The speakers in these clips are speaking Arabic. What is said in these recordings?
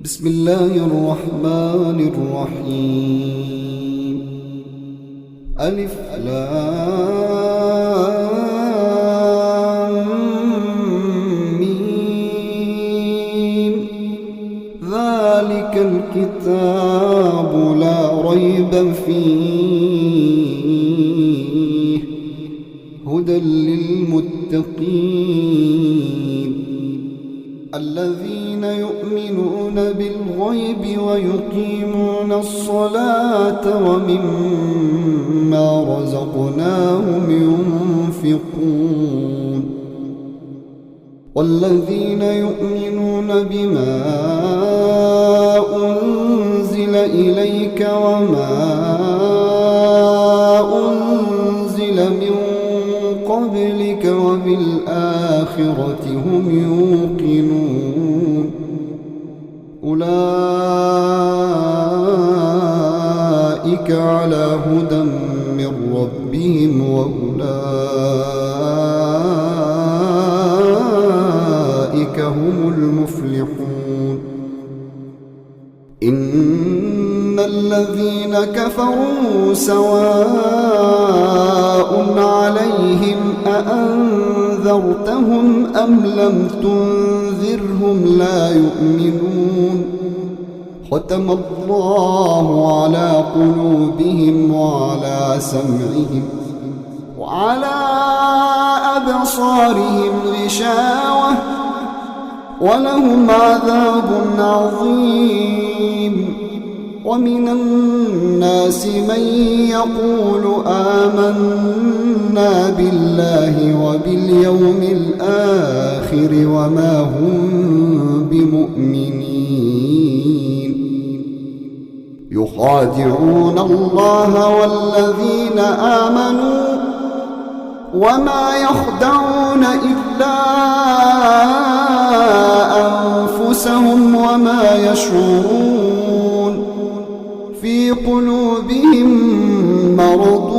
بسم الله الرحمن الرحيم. ألف لام ميم. ذلك الكتاب لا ريب فيه هدى للمتقين الذين يؤمنون بالغيب ويقيمون الصلاة ومما رزقناهم ينفقون والذين يؤمنون بما أنزل إليك وما أنزل من قبلك وبالآخرة هم يوقنون أولئك على هدى من ربهم وأولئك هم المفلحون. إن الذين كفروا سواء عليهم أأنذرتهم أم لم تنذرهم لا يؤمنون. ختم الله على قلوبهم وعلى سمعهم وعلى أبصارهم غشاوة ولهم عذاب عظيم. ومن الناس من يقول آمنا بالله وباليوم الآخر وما هم بمؤمنين يخادعون الله والذين آمنوا وما يخدعون إلا أنفسهم وما يشعرون. في قلوبهم مرض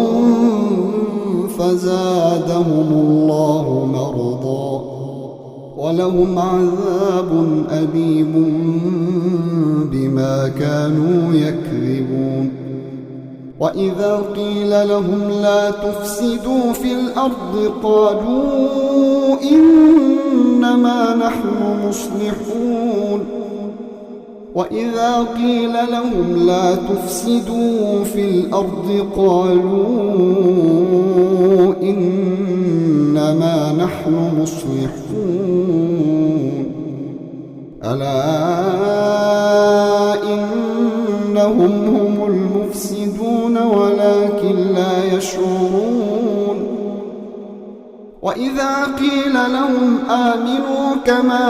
فزادهم الله مرضا ولهم عذاب أليم بما كانوا يكذبون. وإذا قيل لهم لا تفسدوا في الأرض قالوا إنما نحن مصلحون. وإذا قيل لهم لا تفسدوا في الأرض قالوا إنما نحن مصلحون. ألا إنهم هم المفسدون ولكن لا يشعرون. وإذا قيل لهم آمنوا كما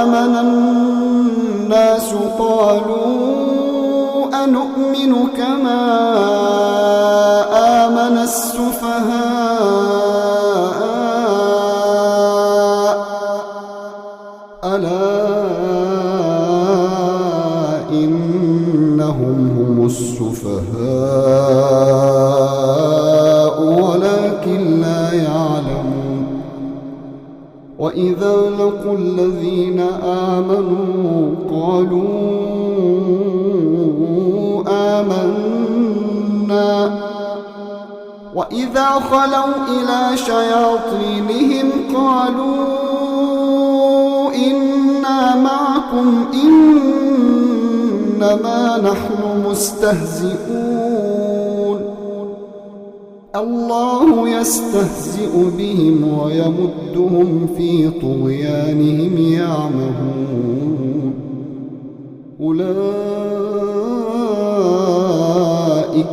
آمن الناس قالوا أنؤمن كما آمن السفهاء ألا إنهم هم السفهاء ولكن لا يعلمون. وإذا لقوا الذين آمنوا قالوا آمنا وإذا خلوا إلى شياطينهم قالوا إنا معكم إنما نحن مستهزئون. الله يستهزئ بهم ويمدهم في طغيانهم يعمهون. أولئك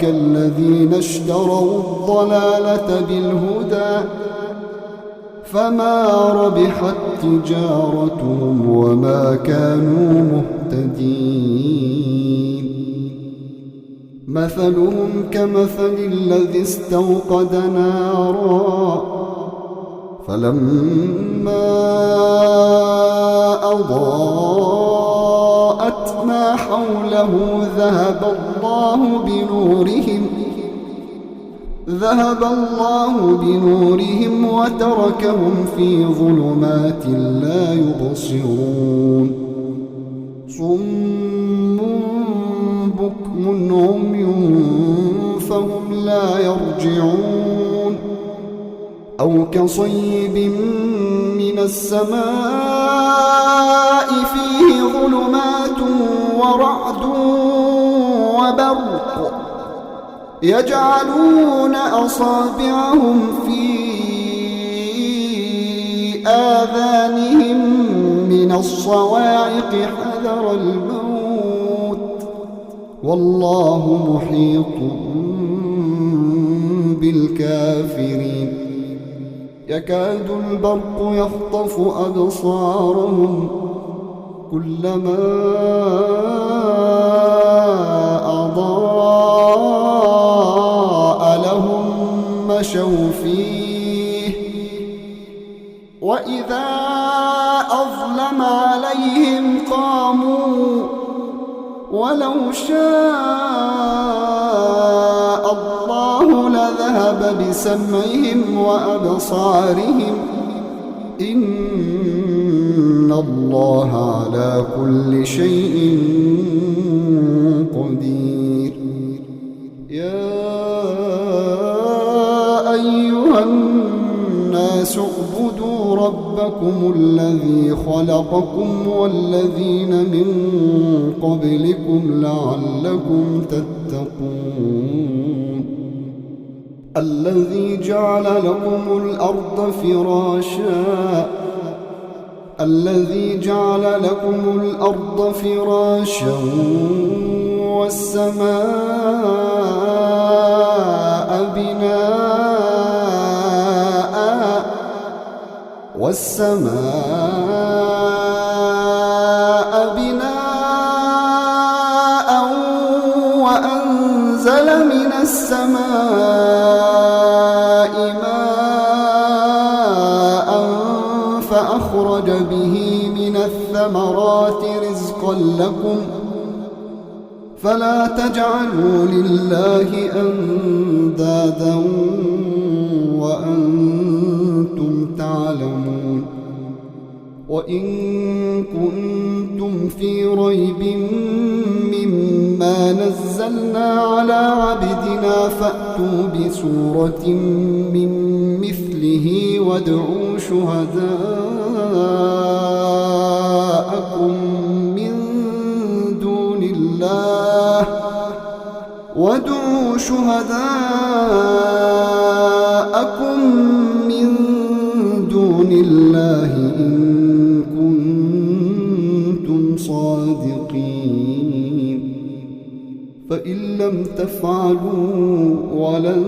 الذين اشتروا الضلالة بالهدى فما ربحت تجارتهم وما كانوا مهتدين. مثلهم كمثل الذي استوقد نارا فلما أضاءت ما حوله ذهب الله بنورهم وتركهم في ظلمات لا يبصرون. صم بكم عمي فهم لا يرجعون أو كصيب من السماء فيه ظلمات ورعد وبرق يجعلون أصابعهم في آذانهم من الصواعق حذر الموت والله محيط بالكافرين يكاد البرق يخطف أبصارهم كلما أضاء لهم مشوا فيه وإذا أظلم عليهم قاموا ولو شاء الله لذهب بسمعهم وأبصارهم إن الله على كل شيء قدير يا أيها الناس اعبدوا ربكم الذي خلقكم والذين من قبلكم لعلكم تتقون الذي جعل لكم الأرض فراشا والسماء بناء وأنزل من السماء ماء فأخرج به من الثمرات رزقا لكم فلا تجعلوا لله أندادا وأنتم تعلمون وإن كنتم في ريب مما نزلنا على عبدنا فأتوا بسورة من مثله وادعوا شهداءكم من دون الله إن كنتم صادقين فإن لم تفعلوا ولن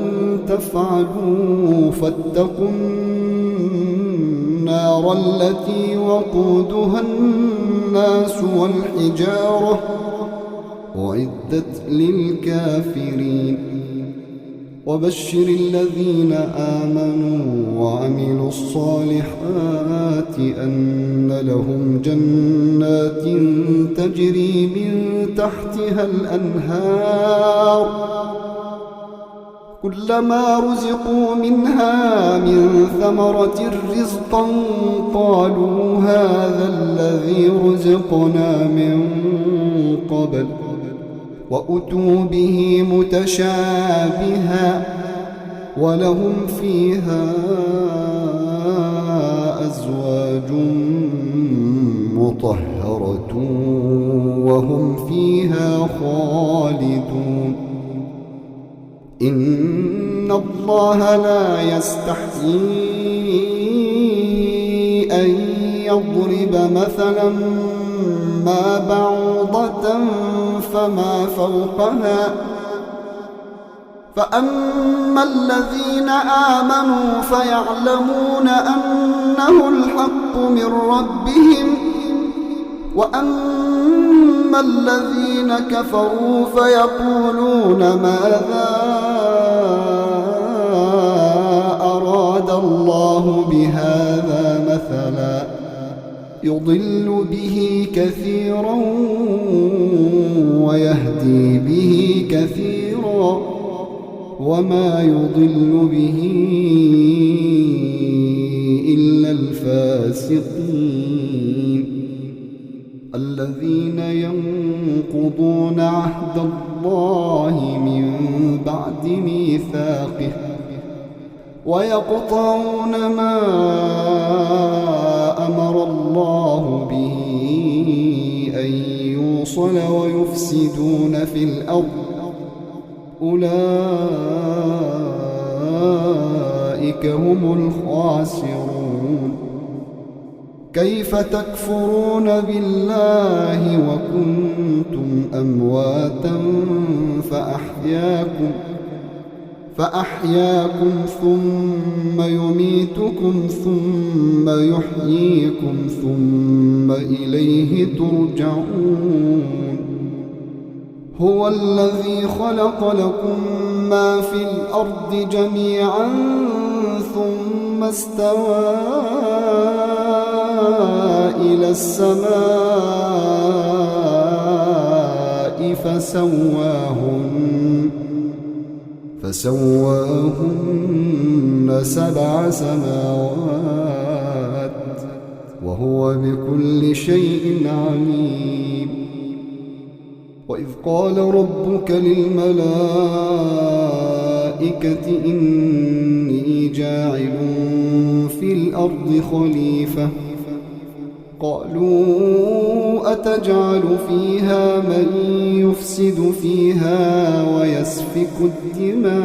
تفعلوا فاتقوا النار التي وقودها الناس والحجارة أعدت للكافرين وبشر الذين آمنوا وعملوا الصالحات أن لهم جنات تجري من تحتها الأنهار كلما رزقوا منها من ثمرة رزقا قالوا هذا الذي رزقنا من قبل وأتوا به متشابها ولهم فيها أزواج مطهرة وهم فيها خالدون إن الله لا يستحيي أن يضرب مثلا ما بعوضة فما فوقها فأما الذين آمنوا فيعلمون أنه الحق من ربهم وأما الذين كفروا فيقولون ماذا أراد الله بهذا مثلا يضل به كثيرا ويهدي به كثيرا وما يضل به إلا الفاسقين الذين ينقضون عهد الله من بعد ميثاقه ويقطعون ما أمر الله به أن يوصل ويفسدون في الأرض أولئك هم الخاسرون. كيف تكفرون بالله وكنتم أمواتا فأحياكم ثم يميتكم ثم يحييكم ثم إليه ترجعون. هو الذي خلق لكم ما في الأرض جميعا ثم استوى إلى السماء فسواهن 7 سماوات وهو بكل شيء عليم. وإذ قال ربك للملائكة إني جاعل في الأرض خليفة قالوا أتجعل فيها من يفسد فيها ويسفك الدماء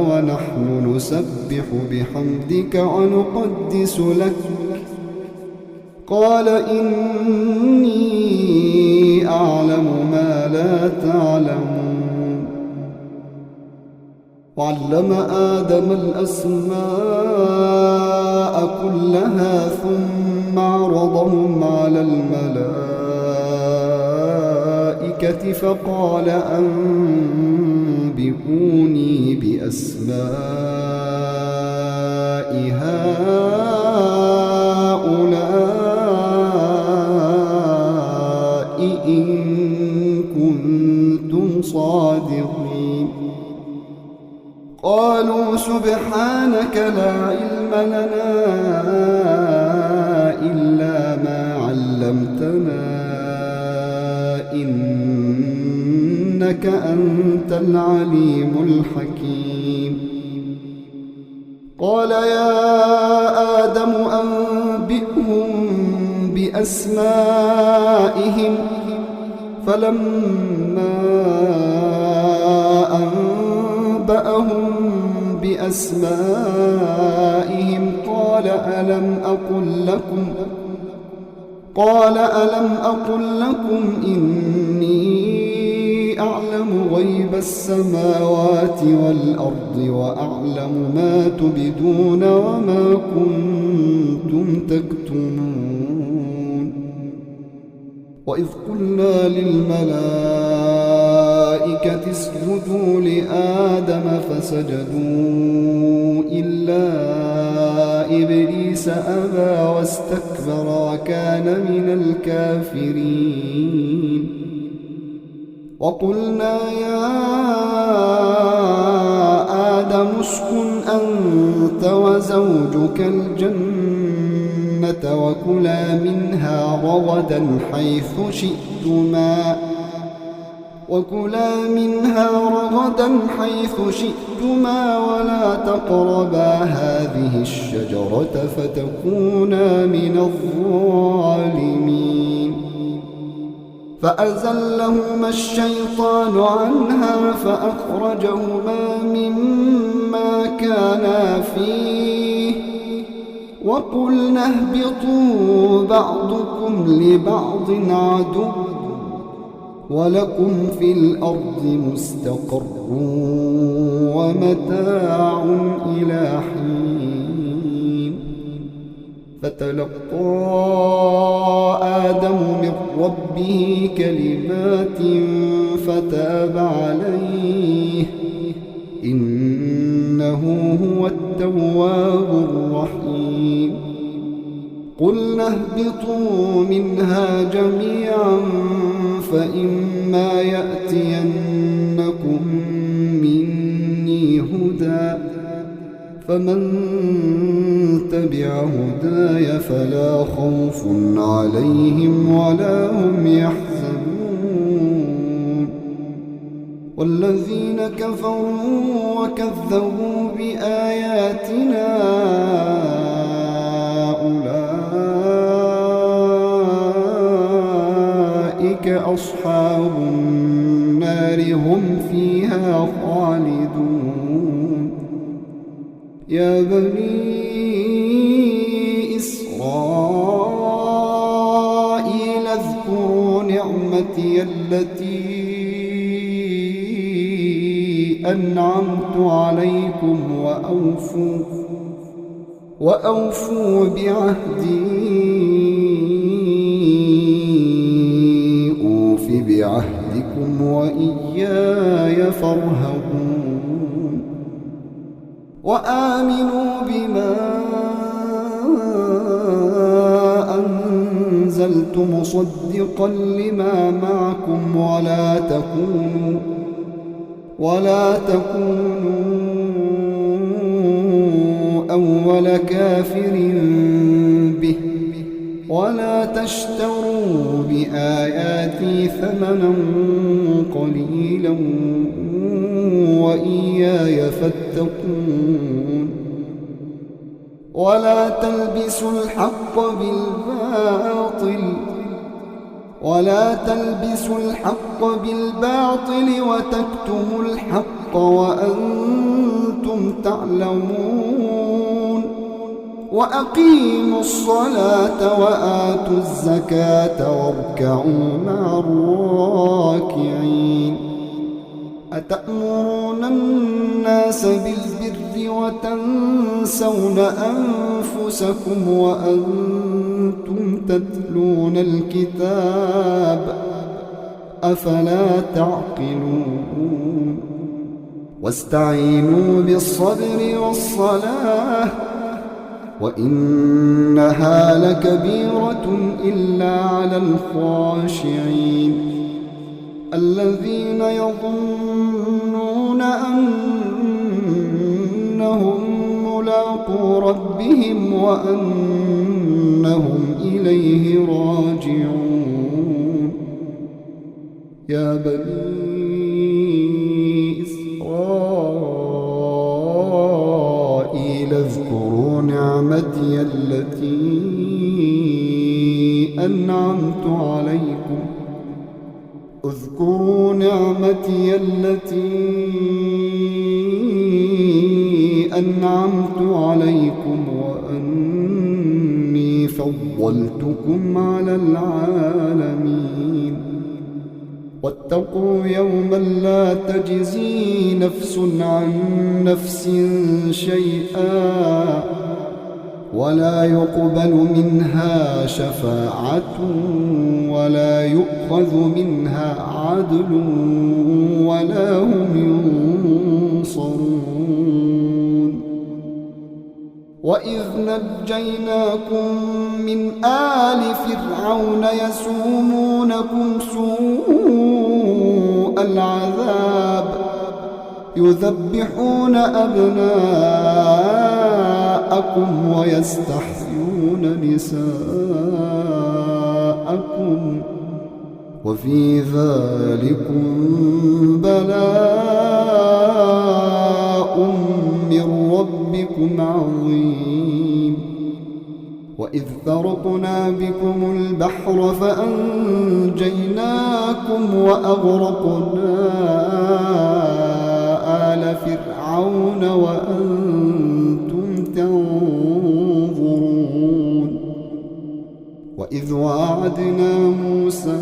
ونحن نسبح بحمدك ونقدس لك قال إني أعلم ما لا تعلمون. وعلم آدم الأسماء كلها ثم عرضهم على الملائكة فقال أنبئوني بأسماء هؤلاء إن كنتم صادقين. قالوا سبحانك لا علم لنا إلا ما علمتنا إنك أنت العليم الحكيم. قال يا آدم أنبئهم بأسمائهم فلما أنبأهم بأسمائهم قال ألم أقل لكم إني أعلم غيب السماوات والأرض وأعلم ما تبدون وما كنتم تكتمون. وإذ قلنا للملائكة اسجدوا لآدم فسجدوا إلا إبليس أبى واستكبر وكان من الكافرين. وقلنا يا آدم اسكن أنت وزوجك الجنة وكلا منها رغدا حيث شئتما ولا تقربا هذه الشجرة فتكونا من الظالمين. فأزلهما الشيطان عنها فأخرجهما مما كانا فيه وقلنا اهبطوا بعضكم لبعض عدو ولكم في الأرض مستقر ومتاع إلى حين. فتلقى آدم من ربه كلمات فتاب عليه إنه هو التواب الرحيم. قلنا اهبطوا منها جميعا فإما يأتينكم مني هدى فمن اتبع هداي فلا خوف عليهم ولا هم يحزنون والذين كفروا وكذبوا بآياتنا أولئك أصحاب النار هم فيها خالدون يا بني إسرائيل اذكروا نعمتي التي أنعمت عليكم وأوفوا بعهدي أوف بعهدكم وإياي فارهبون وآمنوا بما أنزلت مصدقا لما معكم ولا تكونوا أول كافر به ولا تشتروا بآياتي ثمنا قليلا وإياي فاتقون ولا تلبسوا الحق بالباطل وتكتموا الحق وأنتم تعلمون وأقيموا الصلاة وآتوا الزكاة واركعوا مع الراكعين أتأمرون الناس بالبر وتنسون أنفسكم وأنتم تتلون الكتاب أفلا تعقلون واستعينوا بالصبر والصلاة وإنها لكبيرة إلا على الخاشعين الذين يظنون أنهم ملاقو ربهم وأنهم إليه راجعون يا بني إسرائيل اذكروا نعمتي التي أنعمت عليكم وأني فضلتكم على العالمين واتقوا يوما لا تجزي نفس عن نفس شيئا ولا يقبل منها شفاعة ولا يؤخذ منها عدل ولا هم ينصرون وإذ نجيناكم من آل فرعون يسومونكم سوء العذاب يذبحون أبناءكم ويستحيون نساءكم وفي ذلكم بلاء من ربكم عظيم وإذ فرقنا بكم البحر فأنجيناكم وأغرقنا آل فرعون وأنتم تنظرون وإذ وعدنا موسى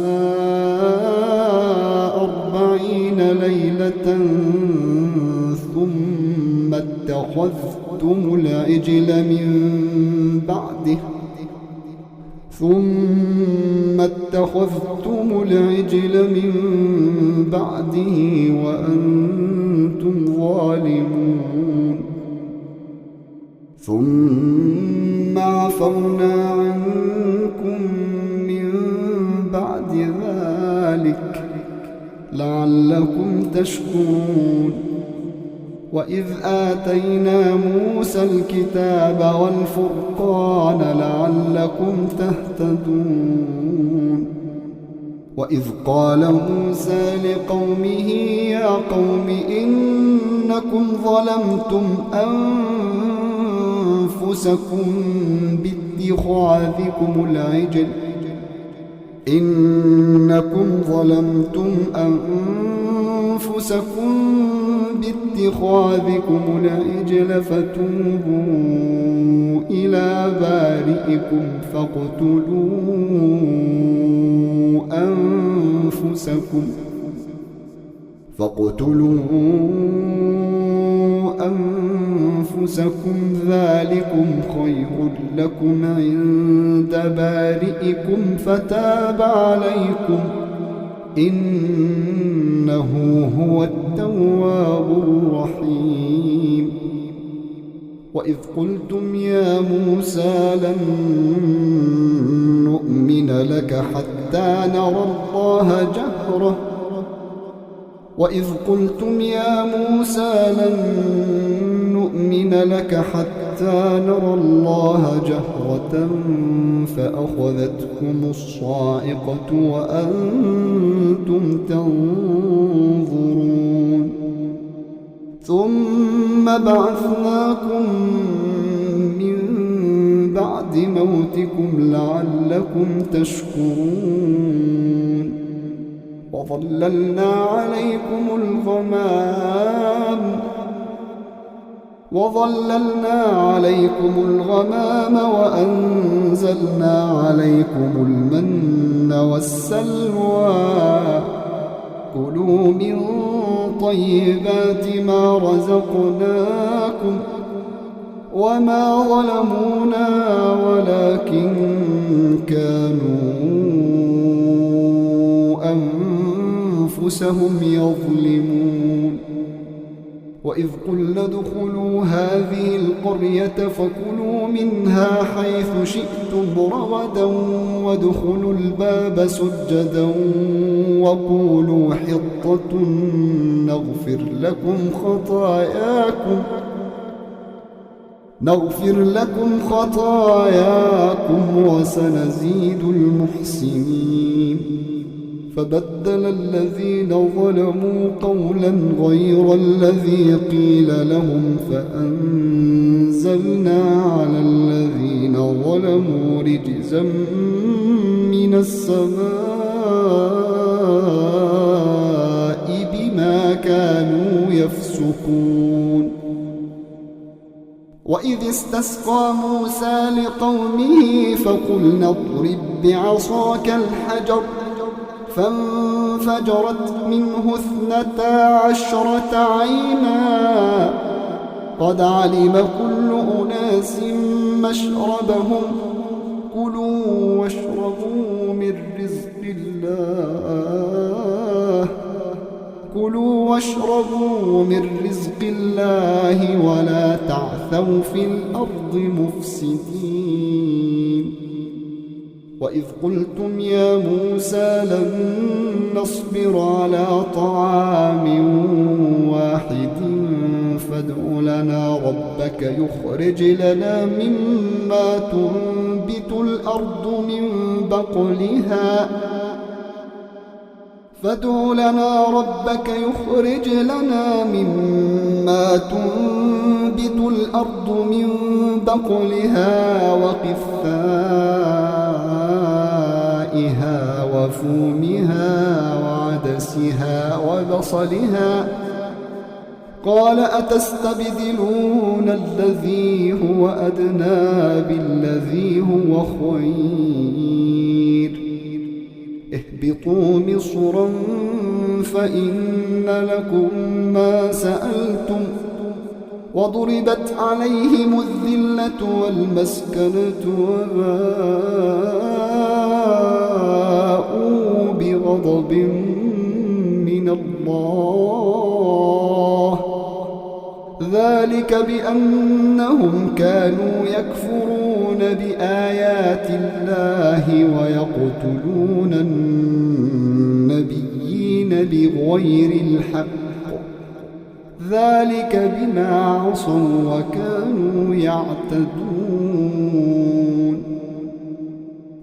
40 ليلة ثم اتخذتم العجل من بعده وأنتم ظالمون ثم عفونا عنكم من بعد ذلك لعلكم تشكرون وإذ آتينا موسى الكتاب والفرقان لعلكم تهتدون وإذ قال موسى لقومه يا قوم إنكم ظلمتم أنفسكم باتخاذكم العجل فتوبوا إلى بارئكم فاقتلوا أنفسكم ذلكم خير لكم عند بارئكم فتاب عليكم إنه هو التواب الرحيم وإذ قلتم يا موسى لن نؤمن لك حتى نرى الله جهرة فأخذتكم الصاعقة وأنتم تنظرون ثم بعثناكم من بعد موتكم لعلكم تشكرون وظللنا عليكم الغمام وأنزلنا عليكم المن والسلوى كلوا من طيبات ما رزقناكم وما ظلمونا ولكن كانوا أنفسهم يظلمون وإذ قلنا ادخلوا هذه القرية فكلوا منها حيث شئتم رغدا وادخلوا الباب سجدا وقولوا حطة نغفر لكم خطاياكم وسنزيد المحسنين فبدل الذين ظلموا قولا غير الذي قيل لهم فأنزلنا على الذين ظلموا رجزا من السماء بما كانوا يفسقون وإذ استسقى موسى لقومه فقلنا اضرب بعصاك الحجر فانفجرت منه 12 عينا قد علم كل أناس مشربهم كلوا واشربوا من رزق الله ولا تعثوا في الأرض مفسدين وإذ قلتم يا موسى لن نصبر على طعام واحد فادع لنا ربك يخرج لنا مما تنبت الأرض من بقلها وقثائها وفومها وعدسها وبصلها قال أتستبدلون الذي هو أدنى بالذي هو خير اهبطوا مصرا فإن لكم ما سألتم وضربت عليهم الذلة والمسكنة وباءوا بغضب من الله ذلك بأنهم كانوا يكفرون بآيات الله ويقتلون النبيين بغير الحق ذلك بما عصوا وكانوا يعتدون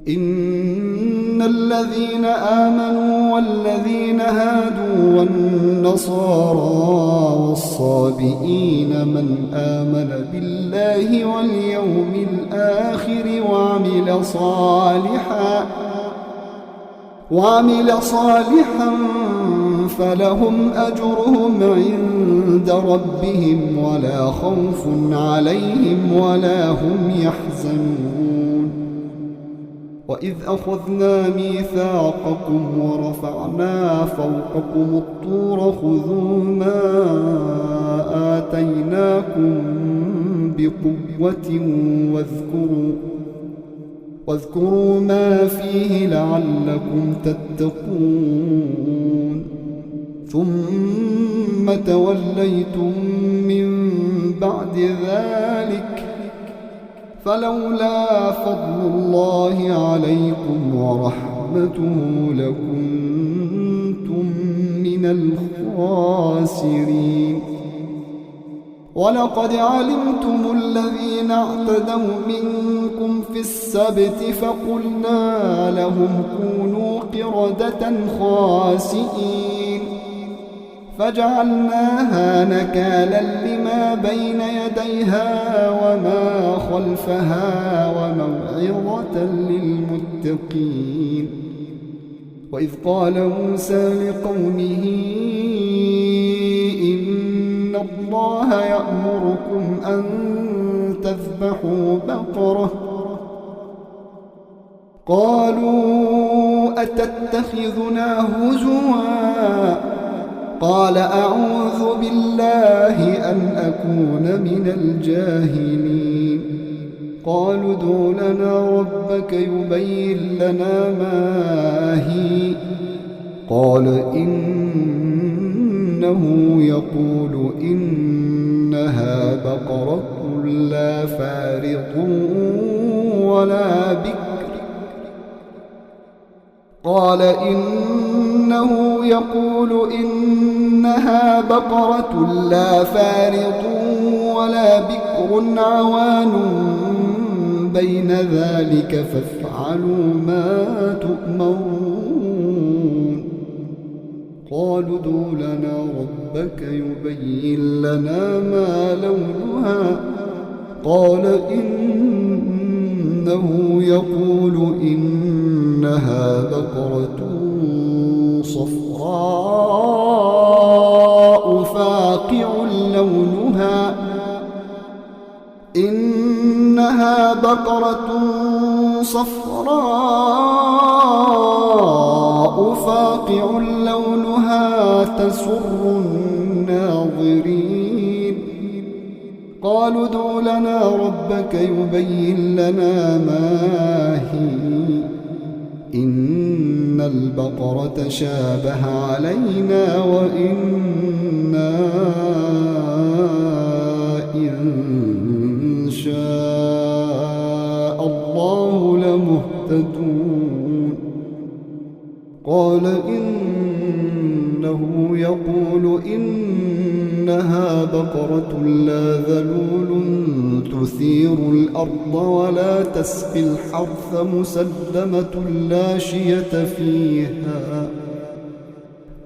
إن الذين آمنوا والذين هادوا والنصارى والصابئين من آمن بالله واليوم الآخر وعمل صالحا فلهم أجرهم عند ربهم ولا خوف عليهم ولا هم يحزنون وإذ أخذنا ميثاقكم ورفعنا فوقكم الطور خذوا ما آتيناكم بقوة واذكروا ما فيه لعلكم تتقون ثم توليتم من بعد ذلك فلولا فضل الله عليكم ورحمته لكنتم من الخاسرين ولقد علمتم الذين اعتدوا منكم في السبت فقلنا لهم كونوا قردة خاسئين فجعلناها نكالا لما بين يديها وما خلفها وموعظة للمتقين وإذ قال موسى لقومه إن الله يأمركم أن تذبحوا بقرة قالوا أتتخذنا هزوا قال أعوذ بالله أن أكون من الجاهلين قالوا ادع لنا ربك يبين لنا ما هي قال إنه يقول إنها بقرة لا فارض ولا بكر قال إنه يقول إنها بقرة لا فارض ولا بكر عوان بين ذلك فافعلوا ما تؤمرون قالوا ادع لنا ربك يبين لنا ما لونها قال إنه يقول إنها بقرة صفراء فاقع لونها إنها بقرة صفراء فاقع لونها تسر الناظرين قالوا ادع لنا ربك يبين لنا ما هي إن البقرة شابه علينا وإنا إن شاء الله لمهتدون قال إنه يقول إنها بقرة لا ذلول تثير الأرض ولا تسقي الحرث مسلمة لا شية فيها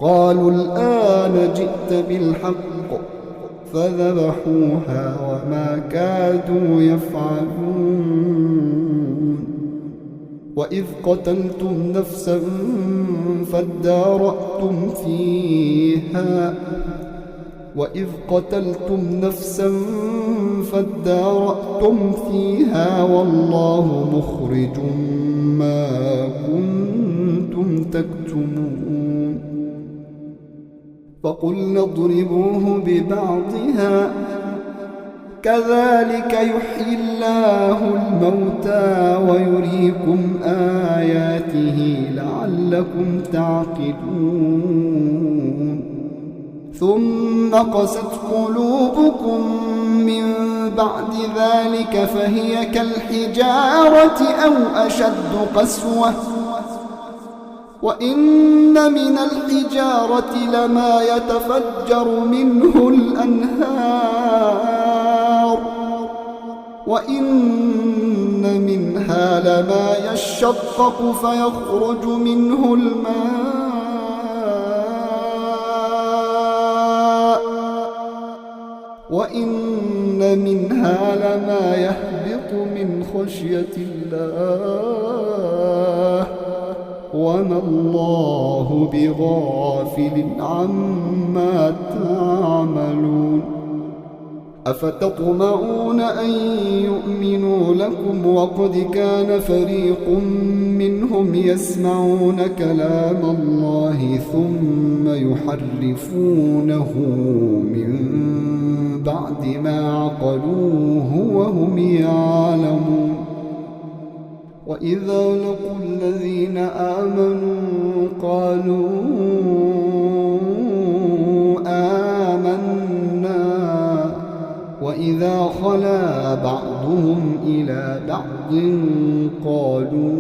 قالوا الآن جئت بالحق فذبحوها وما كادوا يفعلون وإذ قتلتم نفسا فادارأتم فيها والله مخرج ما كنتم تكتمون فقلنا اضربوه ببعضها كذلك يحيي الله الموتى ويريكم آياته لعلكم تعقلون ثم قست قلوبكم من بعد ذلك فهي كالحجارة أو أشد قسوة وإن من الحجارة لما يتفجر منه الأنهار وإن منها لما يشقق فيخرج منه الماء وإن منها لما يهبط من خشية الله وما الله بغافل عما تعملون أفتطمعون أن يؤمنوا لكم وقد كان فريق منهم يسمعون كلام الله ثم يحرفونه من بعد ما عقلوه وهم يعلمون وإذا لقوا الذين آمنوا قالوا آمنا وإذا خلا بعضهم إلى بعض قالوا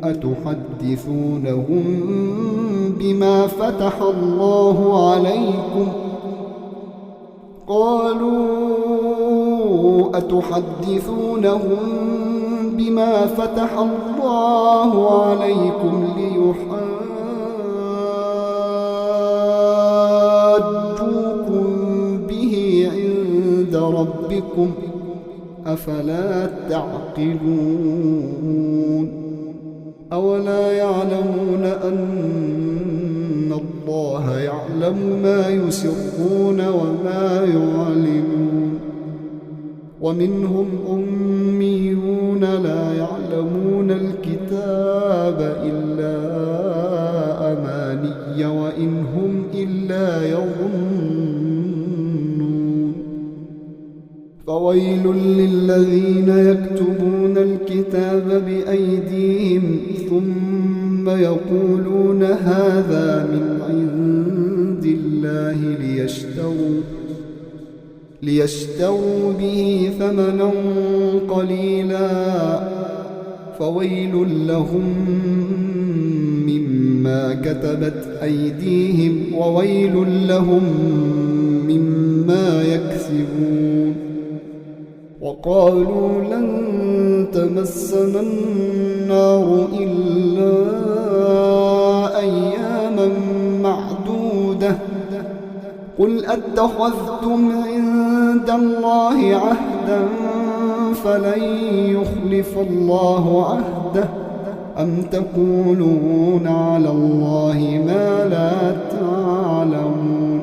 أتحدثونهم بما فتح الله عليكم بما فتح الله عليكم ليحاجوكم به عند ربكم أفلا تعقلون أولا يعلمون أن الله يعلم ما يسرون وما يعلنون ومنهم أميون لا يعلمون الكتاب إلا أماني وإن هم إلا يظنون فويل للذين يكتبون الكتاب بأيديهم ثم يقولون هذا من عند الله ليشتروا به ثمنا قليلا فويل لهم مما كتبت أيديهم وويل لهم مما يكسبون وقالوا لن تمسنا النار إلا أياما معدودة قل أتخذتم عند الله عهدا فلن يخلف الله عهده أم تقولون على الله ما لا تعلمون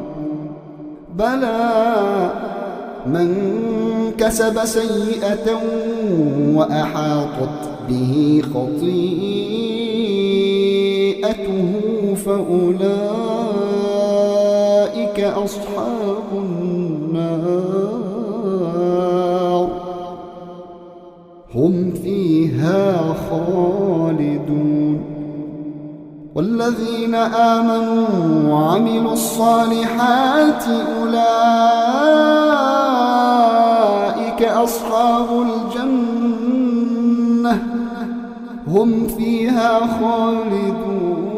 بلى من كسب سيئة وأحاطت به خطيئته فأولئك أصحاب النار هم فيها خالدون والذين آمنوا وعملوا الصالحات أولئك أصحاب الجنة هم فيها خالدون